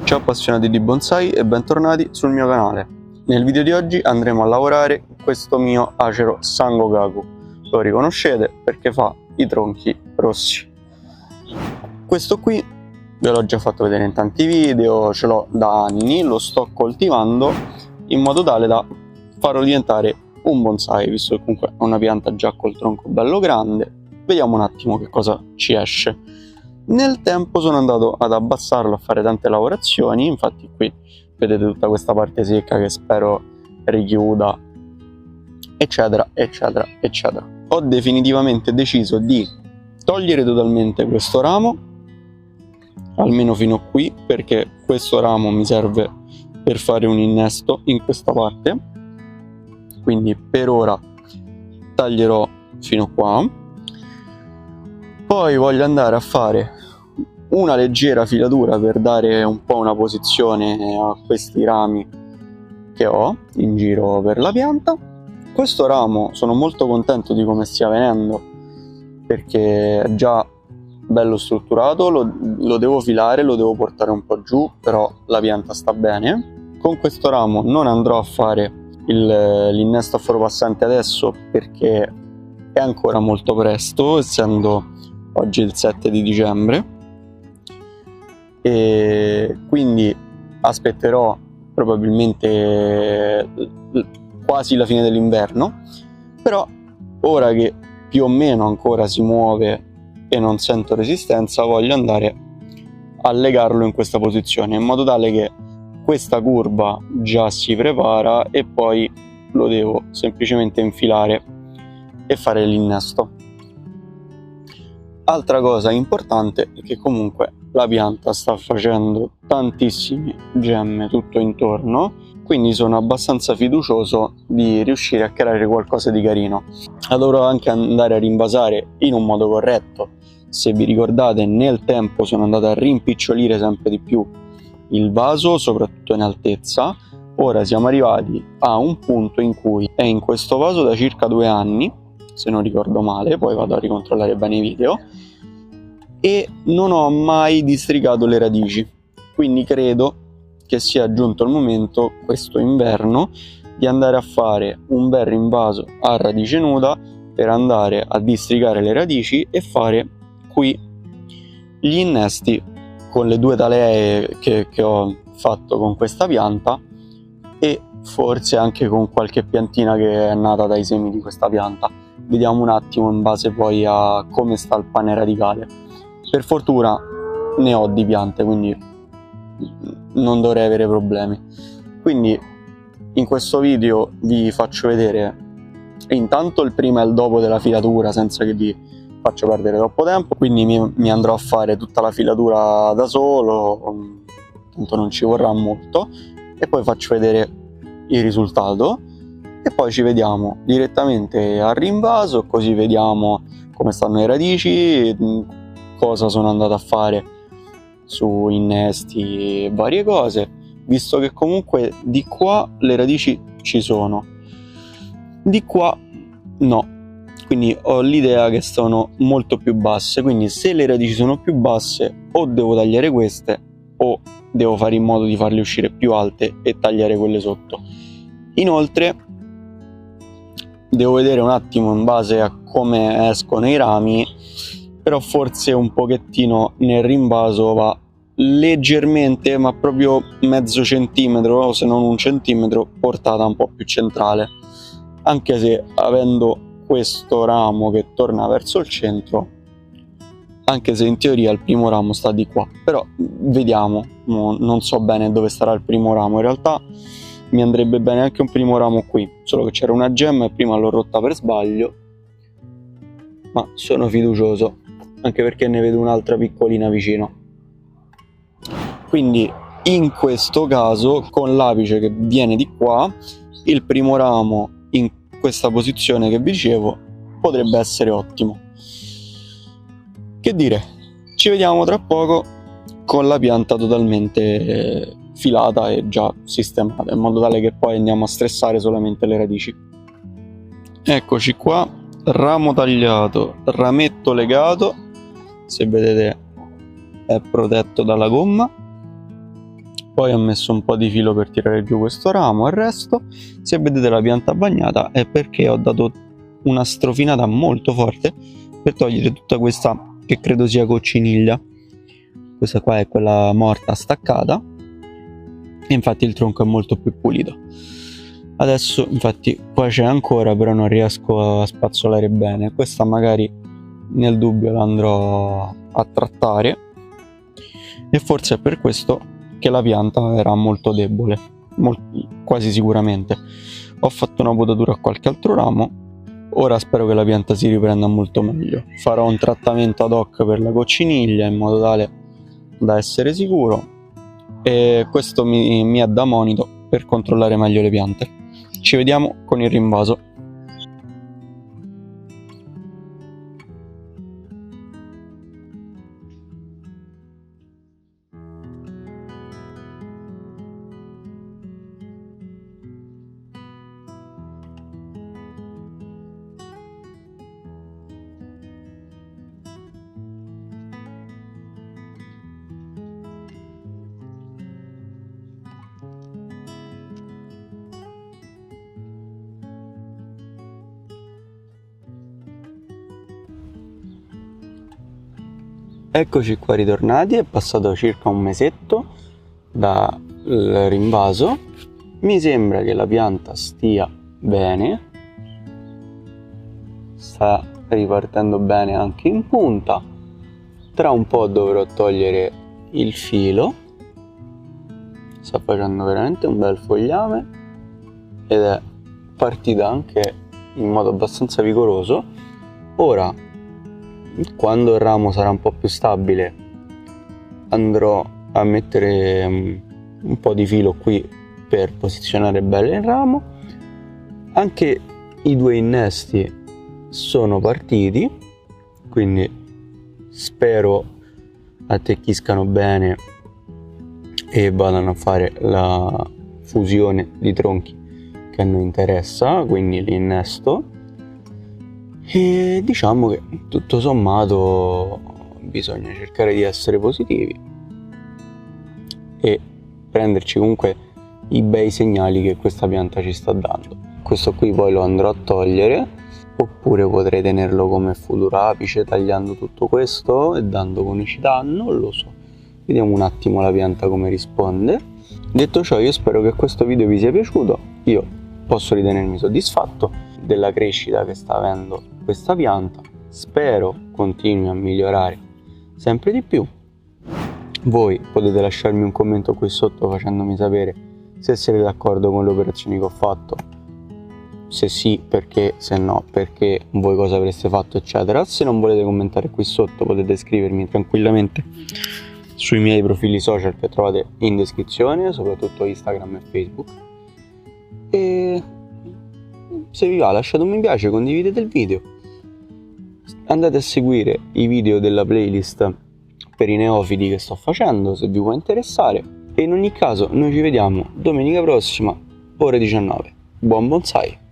Ciao appassionati di bonsai e bentornati sul mio canale. Nel video di oggi andremo a lavorare questo mio acero Sangokaku. Lo riconoscete perché fa i tronchi rossi. Questo qui ve l'ho già fatto vedere in tanti video, ce l'ho da anni, lo sto coltivando in modo tale da farlo diventare un bonsai, visto che comunque è una pianta già col tronco bello grande. Vediamo un attimo che cosa ci esce. Nel tempo sono andato ad abbassarlo, a fare tante lavorazioni, infatti qui vedete tutta questa parte secca che spero richiuda, eccetera, eccetera, eccetera. Ho definitivamente deciso di togliere totalmente questo ramo, almeno fino a qui, perché questo ramo mi serve per fare un innesto in questa parte, quindi per ora taglierò fino qua. Poi voglio andare a fare una leggera filatura per dare un po' una posizione a questi rami che ho in giro per la pianta. Questo ramo sono molto contento di come stia venendo perché è già bello strutturato, lo devo filare, lo devo portare un po' giù, però la pianta sta bene. Con questo ramo non andrò a fare l'innesto a foro passante adesso perché è ancora molto presto, essendo oggi il 7 di dicembre, e quindi aspetterò probabilmente quasi la fine dell'inverno. Però ora che più o meno ancora si muove e non sento resistenza, voglio andare a legarlo in questa posizione in modo tale che questa curva già si prepara e poi lo devo semplicemente infilare e fare l'innesto. Altra cosa importante è che comunque la pianta sta facendo tantissime gemme tutto intorno, quindi sono abbastanza fiducioso di riuscire a creare qualcosa di carino. La dovrò anche andare a rinvasare in un modo corretto. Se vi ricordate, nel tempo sono andato a rimpicciolire sempre di più il vaso, soprattutto in altezza. Ora siamo arrivati a un punto in cui è in questo vaso da circa 2 anni, se non ricordo male, poi vado a ricontrollare bene i video, e non ho mai districato le radici, quindi credo che sia giunto il momento questo inverno di andare a fare un bel rinvaso a radice nuda per andare a districare le radici e fare qui gli innesti con le 2 talee che ho fatto con questa pianta e forse anche con qualche piantina che è nata dai semi di questa pianta. Vediamo un attimo in base poi a come sta il pane radicale. Per fortuna ne ho di piante, quindi non dovrei avere problemi. Quindi in questo video vi faccio vedere intanto il prima e il dopo della filatura senza che vi faccio perdere troppo tempo. Quindi mi andrò a fare tutta la filatura da solo, tanto non ci vorrà molto, e poi faccio vedere il risultato e poi ci vediamo direttamente al rinvaso, così vediamo come stanno le radici, cosa sono andato a fare su innesti e varie cose, visto che comunque di qua le radici ci sono, di qua no, quindi ho l'idea che sono molto più basse. Quindi se le radici sono più basse o devo tagliare queste o devo fare in modo di farle uscire più alte e tagliare quelle sotto. Inoltre devo vedere un attimo in base a come escono i rami, però forse un pochettino nel rinvaso va leggermente, ma proprio mezzo centimetro o se non 1 centimetro, portata un po' più centrale, anche se avendo questo ramo che torna verso il centro, anche se in teoria il primo ramo sta di qua, però vediamo, non so bene dove starà il primo ramo. In realtà mi andrebbe bene anche un primo ramo qui, solo che c'era una gemma e prima l'ho rotta per sbaglio, ma sono fiducioso anche perché ne vedo un'altra piccolina vicino. Quindi in questo caso con l'apice che viene di qua, il primo ramo in questa posizione che vi dicevo potrebbe essere ottimo. Che dire, ci vediamo tra poco con la pianta totalmente filata e già sistemata, in modo tale che poi andiamo a stressare solamente le radici. Eccoci qua, ramo tagliato, rametto legato, se vedete è protetto dalla gomma, poi ho messo un po' di filo per tirare giù questo ramo. Il resto, se vedete la pianta bagnata, è perché ho dato una strofinata molto forte per togliere tutta questa, che credo sia cocciniglia. Questa qua è quella morta staccata, e infatti il tronco è molto più pulito. Adesso infatti qua c'è ancora, però non riesco a spazzolare bene. Questa magari nel dubbio la andrò a trattare, e forse è per questo che la pianta era molto debole, quasi sicuramente. Ho fatto una potatura a qualche altro ramo, ora spero che la pianta si riprenda molto meglio. Farò un trattamento ad hoc per la cocciniglia in modo tale da essere sicuro, e questo mi è da monito per controllare meglio le piante. Ci vediamo con il rinvaso. Eccoci qua ritornati, è passato circa un mesetto dal rinvaso. Mi sembra che la pianta stia bene, sta ripartendo bene anche in punta. Tra un po' dovrò togliere il filo, sta facendo veramente un bel fogliame ed è partita anche in modo abbastanza vigoroso. Ora, quando il ramo sarà un po' più stabile, andrò a mettere un po' di filo qui per posizionare bene il ramo. Anche i 2 innesti sono partiti, quindi spero attecchiscano bene e vadano a fare la fusione di tronchi che a noi interessa, quindi l'innesto. E diciamo che tutto sommato bisogna cercare di essere positivi e prenderci comunque i bei segnali che questa pianta ci sta dando. Questo qui poi lo andrò a togliere, oppure potrei tenerlo come futuro apice tagliando tutto questo e dando conicità, non lo so. Vediamo un attimo la pianta come risponde. Detto ciò, io spero che questo video vi sia piaciuto. Io posso ritenermi soddisfatto della crescita che sta avendo questa pianta, spero continui a migliorare sempre di più. Voi potete lasciarmi un commento qui sotto facendomi sapere se siete d'accordo con le operazioni che ho fatto, se sì perché, se no perché, voi cosa avreste fatto, eccetera. Se non volete commentare qui sotto potete scrivermi tranquillamente sui miei profili social che trovate in descrizione, soprattutto Instagram e Facebook. E se vi va lasciate un mi piace, condividete il video, andate a seguire i video della playlist per i neofiti che sto facendo se vi può interessare, e in ogni caso noi ci vediamo domenica prossima ore 19. Buon bonsai!